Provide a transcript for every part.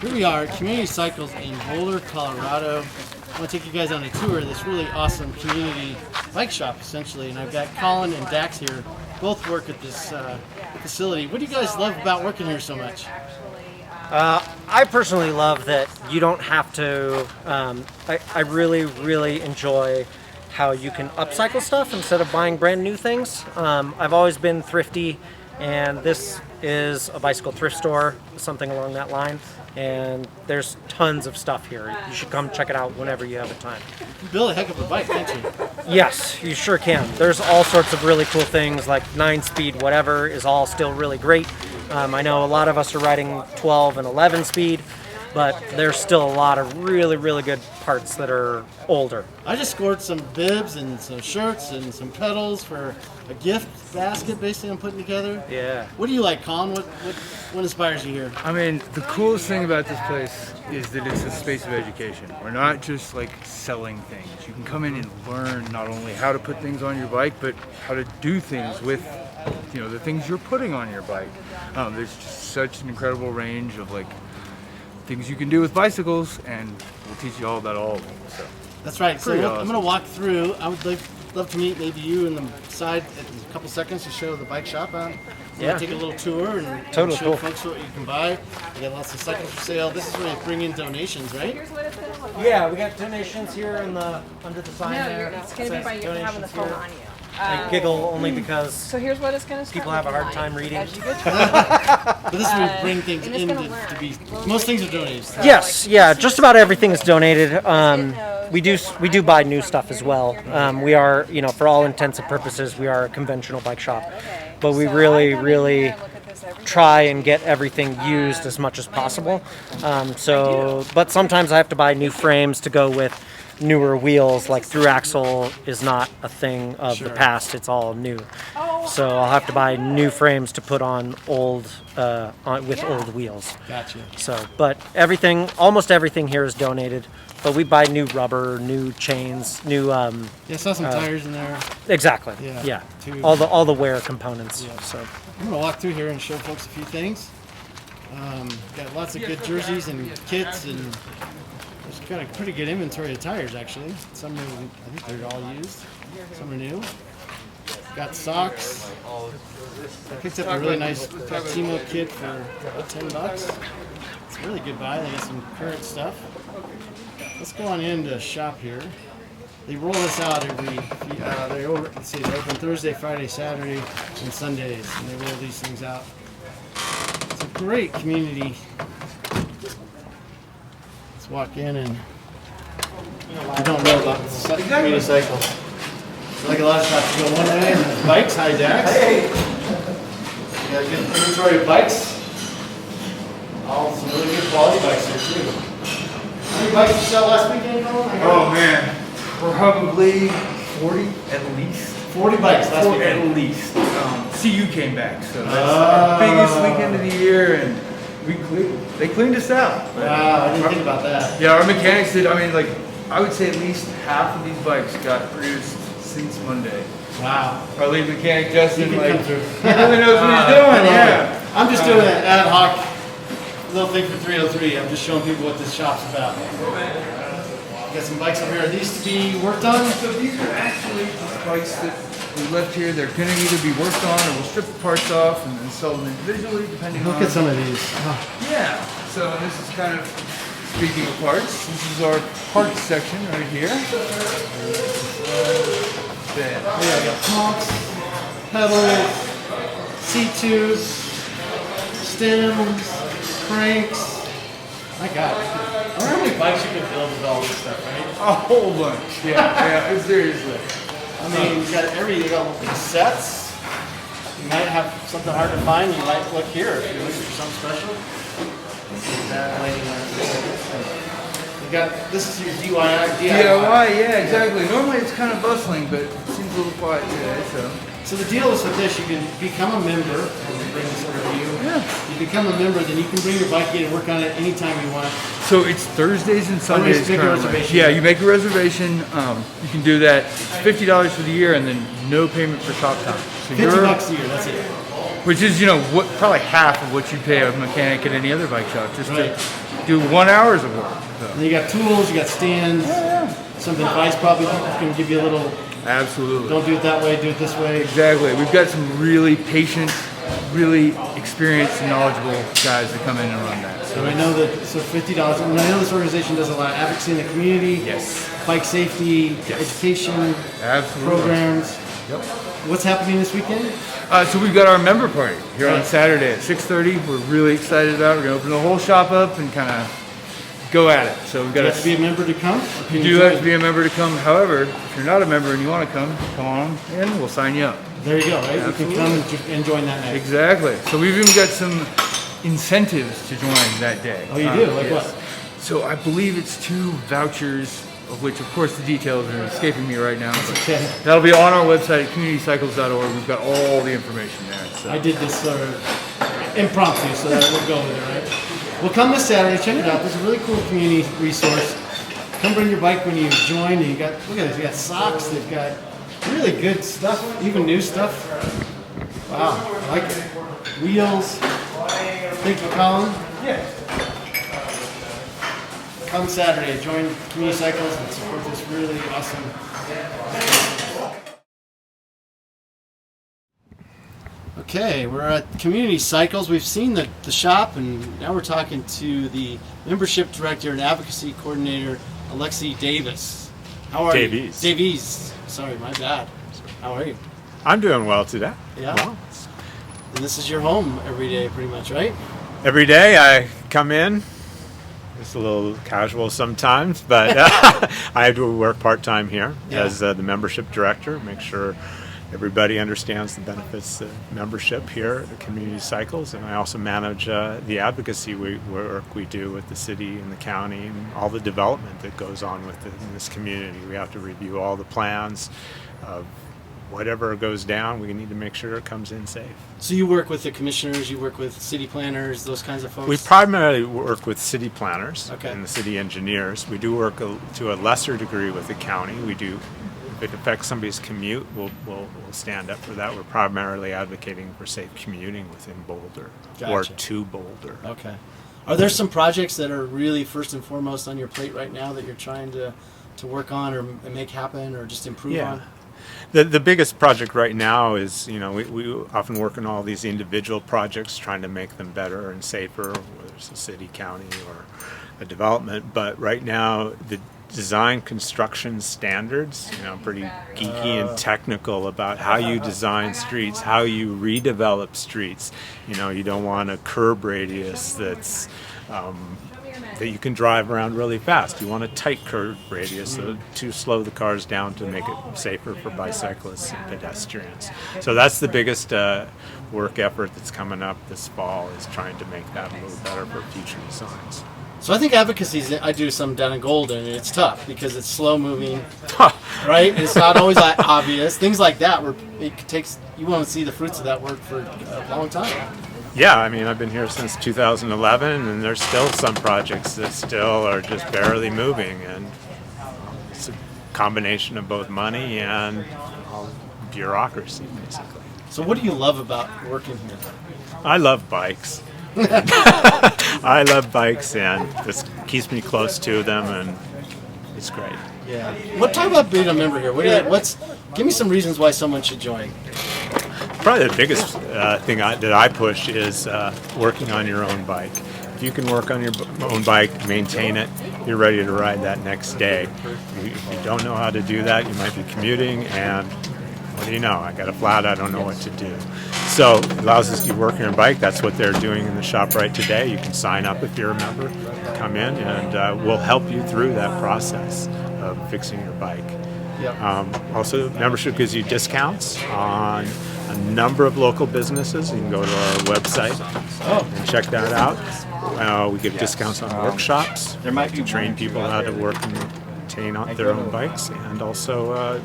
Here we are, Community Cycles in Boulder, Colorado. I want to take you guys on a tour of this really awesome community bike shop, essentially. And I've got Colin and Dax here. Both work at this facility. What do you guys love about working here so much? I personally love that you don't have to. I really enjoy how you can upcycle stuff instead of buying brand new things. I've always been thrifty, and this is a bicycle thrift store, something along that line. And there's tons of stuff here. You should come check it out whenever you have the time. You build a heck of a bike, can't you? Yes, you sure can. There's all sorts of really cool things, like 9-speed, whatever, is all still really great. I know a lot of us are riding 12 and 11 speed, but there's still a lot of really good parts that are older. I just scored some bibs and some shirts and some pedals for a gift basket, basically, I'm putting together. Yeah. What do you like, Colin? What inspires you here? I mean, the coolest thing about this place is that it's a space of education. We're not just like selling things. You can come in and learn not only how to put things on your bike, but how to do things with, the things you're putting on your bike. There's just such an incredible range of like things you can do with bicycles, and we'll teach you all about all of them. So that's right. So awesome. I'm going to walk through. I would love to meet maybe you in the side in a couple seconds to show the bike shop. Yeah. Take a little tour and Totally show cool. folks what you can buy. We got lots of cycles for sale. This is where you bring in donations, right? Yeah, we got donations here under the sign there. No, it's going to be by you having the phone on you. I giggle only because So here's what it's going to start people have a hard looking time like reading. as you get But this is where you bring things and it's in gonna to be. learn. Most things are donated. Yes, yeah, just about everything is donated. We do buy new stuff as well. We are, for all intents and purposes, we are a conventional bike shop, but we really try and get everything used as much as possible. But sometimes I have to buy new frames to go with newer wheels. Like through axle is not a thing of the past; it's all new. So I'll have to buy new frames to put on old old wheels. Gotcha. So, but almost everything here is donated. But we buy new rubber, new chains, new. Yeah, I saw some tires in there. Exactly. Yeah. All the wear components. Yeah. So. I'm gonna walk through here and show folks a few things. Got lots of good jerseys and kits, and there's got a pretty good inventory of tires actually. Some are, I think they're all used. Some are new. Got socks. I picked up a really nice Timo kit for about $10. It's a really good buy. They got some current stuff. Let's go on into shop here. They roll this out they're open Thursday, Friday, Saturday, and Sundays, and they roll these things out. It's a great community. Let's walk in, and you don't know about community cycles. So like a lot of shops, you go one way, and there's bikes. Hi, Dax. Hey. You got a good inventory of bikes. All some really good quality bikes here too. How many bikes did you sell last weekend, Colin? Oh man, probably 40 at least. 40 bikes last weekend. At least. CU came back, so that's our biggest weekend of the year, and they cleaned us out. Wow, I didn't think about that. Yeah, our mechanics did. I would say at least half of these bikes got produced since Monday. Wow. Our lead mechanic Justin, He he can come through. really knows what he's doing. Yeah. I'm just doing an ad hoc little thing for 303. I'm just showing people what this shop's about. Got some bikes over here. Are these to be worked on? So these are actually just bikes that we left here. They're going to either be worked on or we'll strip the parts off and then sell them individually depending on... Look at some of these. Yeah. So this is kind of, speaking of parts, this is our parts section right here. Yeah, I got pumps, pedals, seat tubes, stems, cranks. My God. I wonder how many bikes you can build with all this stuff, right? A whole bunch. Yeah, seriously. I mean, you got cassettes. You might have something hard to find. You might look here if you're looking for something special. You got this is your DIY. Yeah, exactly. Normally it's kind of bustling, but it seems a little quiet today. So the deal is with this, you can become a member. I'll bring this over to you. Yeah. You become a member, then you can bring your bike in and work on it anytime you want. So it's Thursdays and Sundays. Make a reservation. Yeah, you make a reservation. You can do that. It's $50 for the year, and then no payment for shop time. So $50 a year. That's it. which is, what probably half of what you pay a mechanic at any other bike shop just Right. to do 1 hour's of work. So. And you got tools, you got stands, some advice probably can give you a little, Absolutely. don't do it that way, do it this way. Exactly. We've got some really patient, really experienced and knowledgeable guys that come in and run that. So I know that, so $50, and I know this organization does a lot of advocacy in the community. Yes. Bike safety, education, Absolutely. programs. Yep. What's happening this weekend? So we've got our member party here on Right. Saturday at 6:30. We're really excited about it. We're going to open the whole shop up and kind of go at it. So we've got Do you have to be a member to come? Or can You do join? have to be a member to come. However, if you're not a member and you want to come on in, we'll sign you up. There you go, right? You can come and join that night. Exactly. So we've even got some incentives to join that day. Oh, you do? Like yes. what? So I believe it's 2 vouchers, of which, of course, the details are escaping me right now. But Okay. that'll be on our website at communitycycles.org. We've got all the information there. So. I did this sort of impromptu, so that we'll go with it, right? Well, come this Saturday, check it out. There's a really cool community resource. Come bring your bike when you join. And you got, look at this, you got socks. They've got really good stuff, even new stuff. Wow, I like it. Wheels. Thank you, Colin. Yeah. Come Saturday, join Community Cycles and support this really awesome. Okay, we're at Community Cycles. We've seen the shop, and now we're talking to the membership director and advocacy coordinator, Alexey Davies. How are Davies. you? Davies. Sorry, my bad. How are you? I'm doing well today. Yeah. Well, And this is your home every day, pretty much, right? every day I come in. It's a little casual sometimes, but I do work part-time here Yeah. as the membership director, make sure everybody understands the benefits of membership here at the Community Cycles, and I also manage the advocacy work we do with the city and the county and all the development that goes on with it in this community. We have to review all the plans of whatever goes down. We need to make sure it comes in safe. So you work with the commissioners, you work with city planners, those kinds of folks? We primarily work with city planners Okay. and the city engineers. We do work to a lesser degree with the county. We do, if it affects somebody's commute, we'll stand up for that. We're primarily advocating for safe commuting within Boulder or Gotcha. to Boulder. Okay. Are there some projects that are really first and foremost on your plate right now that you're trying to work on or make happen or just improve on? The biggest project right now is, we often work on all these individual projects trying to make them better and safer, whether it's a city, county, or a development. But right now, the design construction standards, pretty geeky and technical about how you design streets, how you redevelop streets. You don't want a curb radius that's that you can drive around really fast. You want a tight curb radius to slow the cars down to make it safer for bicyclists and pedestrians. So that's the biggest work effort that's coming up this fall, is trying to make that a little better for future designs. So I think advocacy, I do some down in Golden, and it's tough because it's slow moving, right? And it's not always that obvious. Things like that where it takes, you want to see the fruits of that work for a long time. Yeah, I've been here since 2011, and there's still some projects that still are just barely moving, and it's a combination of both money and bureaucracy, basically. So what do you love about working here? I love bikes. I love bikes, and this keeps me close to them, and it's great. Yeah. Talk about being a member here. Give me some reasons why someone should join. Probably the biggest thing that I push is working on your own bike. If you can work on your own bike, maintain it, you're ready to ride that next day. If you don't know how to do that, you might be commuting, and what do you know? I got a flat, I don't know what to do. So it allows us to work on your bike. That's what they're doing in the shop right today. You can sign up if you're a member, come in, and we'll help you through that process of fixing your bike. Yep. Also, membership gives you discounts on a number of local businesses. You can go to our website and check that out. We give discounts on workshops to train people how to work and maintain their own bikes. And also,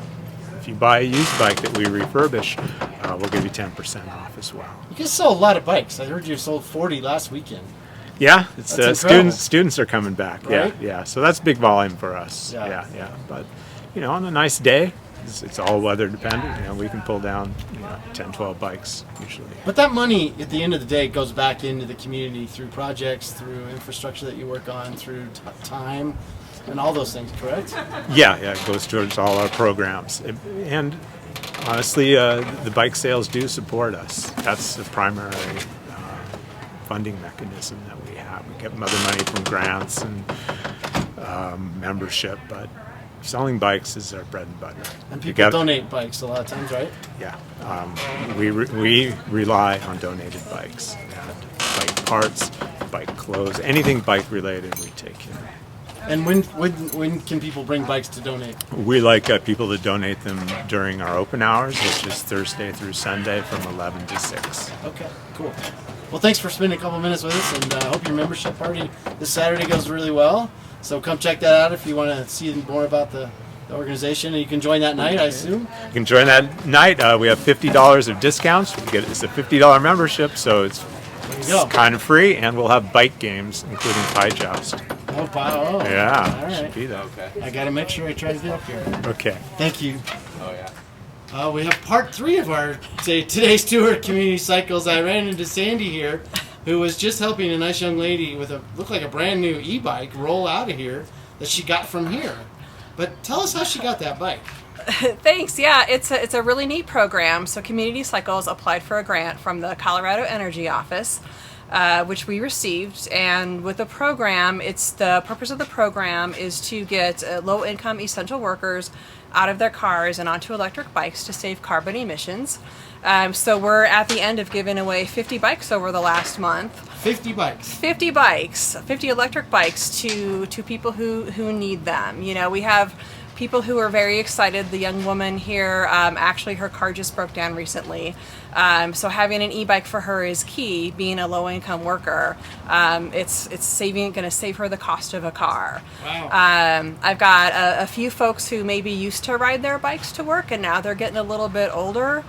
if you buy a used bike that we refurbish, we'll give you 10% off as well. You guys sell a lot of bikes. I heard you sold 40 last weekend. Yeah, it's That's incredible. students are coming back. Right? Yeah. So that's big volume for us. Yeah. Yeah. But on a nice day, It's all weather dependent. You know, we can pull down 10, 12 bikes usually. But that money, at the end of the day, goes back into the community through projects, through infrastructure that you work on, through time, and all those things, correct? Yeah, it goes towards all our programs. And honestly, the bike sales do support us. That's the primary funding mechanism that we have. We get other money from grants and membership, but selling bikes is our bread and butter. And people donate bikes a lot of times, right? Yeah, we rely on donated bikes, and bike parts, bike clothes, anything bike related we take care of. And when can people bring bikes to donate? We like people to donate them during our open hours, which is Thursday through Sunday from 11 to 6. Okay, cool. Well, thanks for spending a couple minutes with us, and I hope your membership party this Saturday goes really well. So come check that out if you want to see more about the organization, and you can join that night, I assume. You can join that night. We have $50 of discounts. It's a $50 membership, so it's kind of free, and we'll have bike games, including pie joust. Oh, wow. Yeah, all right. should be there. Okay. I got to make sure I try to get up here. Okay. Thank you. Oh yeah. We have part 3 of our today's tour of Community Cycles. I ran into Sandy here, who was just helping a nice young lady with looked like a brand new e-bike roll out of here that she got from here. But tell us how she got that bike. Thanks. Yeah, it's a really neat program. So Community Cycles applied for a grant from the Colorado Energy Office, which we received. And with the program, the purpose of the program is to get low-income essential workers out of their cars and onto electric bikes to save carbon emissions. So we're at the end of giving away 50 bikes over the last month. 50 bikes. 50 bikes, 50 electric bikes to people who need them. You know, we have people who are very excited. The young woman here, actually her car just broke down recently. So having an e-bike for her is key, being a low-income worker. It's going to save her the cost of a car. Wow. I've got a few folks who maybe used to ride their bikes to work, and now they're getting a little bit older.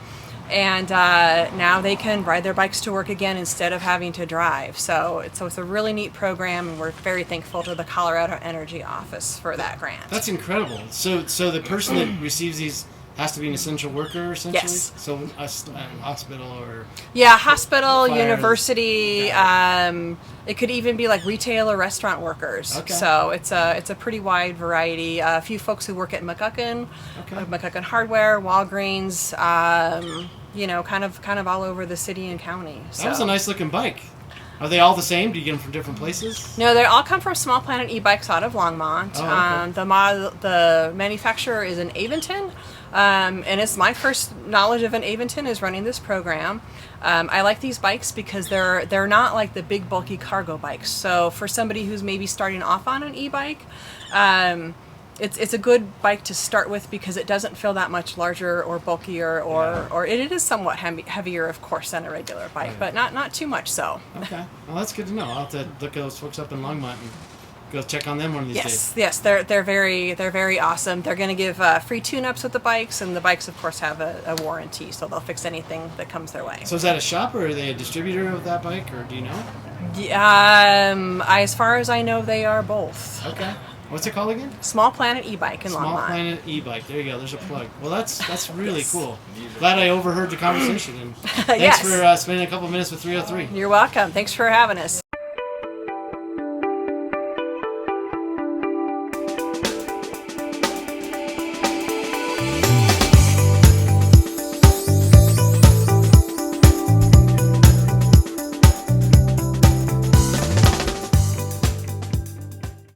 And now they can ride their bikes to work again instead of having to drive. So it's a really neat program, and we're very thankful to the Colorado Energy Office for that grant. That's incredible. So the person that receives these has to be an essential worker, essentially? Yes. So a hospital or... Yeah, hospital, fire, university. It could even be like retail or restaurant workers. Okay. So it's a pretty wide variety. A few folks who work at McCucken, Okay. McCucken Hardware, Walgreens. Kind of all over the city and county. That was a nice looking bike. Are they all the same? Do you get them from different places? No, they all come from Small Planet e-bikes out of Longmont. Oh, okay. The manufacturer is in Avonton, and it's my first knowledge of an Avonton is running this program. I like these bikes because they're not like the big bulky cargo bikes. So for somebody who's maybe starting off on an e-bike, it's a good bike to start with because it doesn't feel that much larger or bulkier, or it is somewhat heavier, of course, than a regular bike, but not too much so. Okay. Well, that's good to know. I'll have to look at those folks up in Longmont and go check on them one of these days. Yes, they're very awesome. They're going to give free tune-ups with the bikes, and the bikes, of course, have a warranty, so they'll fix anything that comes their way. So is that a shop, or are they a distributor of that bike, or do you know? As far as I know, they are both. Okay. What's it called again? Small Planet e-bike in Longmont. Small Planet e-bike. There you go. There's a plug. Well, that's really cool. Glad I overheard the conversation. And thanks Yes. for spending a couple minutes with 303. You're welcome. Thanks for having us.